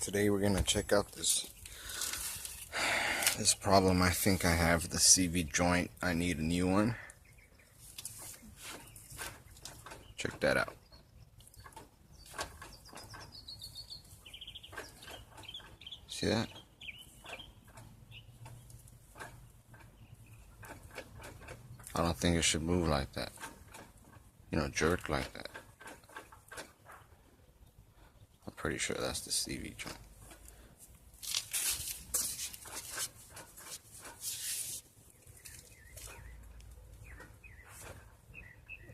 Today we're gonna check out this problem I think I have, the CV joint. I need a new one. Check that out. See that? I don't think it should move like that. You know, jerk like that. I'm pretty sure that's the CV joint.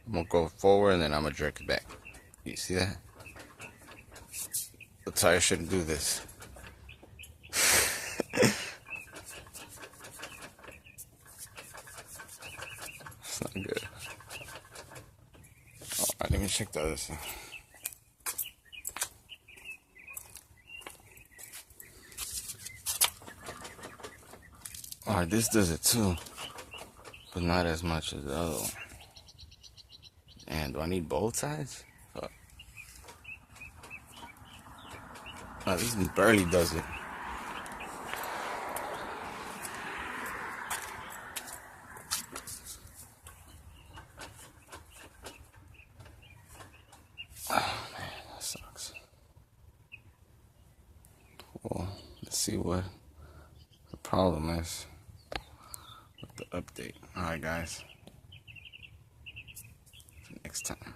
I'm gonna go forward and then I'm gonna jerk it back. You see that? The tire shouldn't do this. It's not good. Alright, let me check the other side. Alright, this does it too, but not as much as the other one. And do I need both sides? Oh, this barely does it. Oh man, that sucks. Well, let's see what the problem is with the update. Alright guys, next time.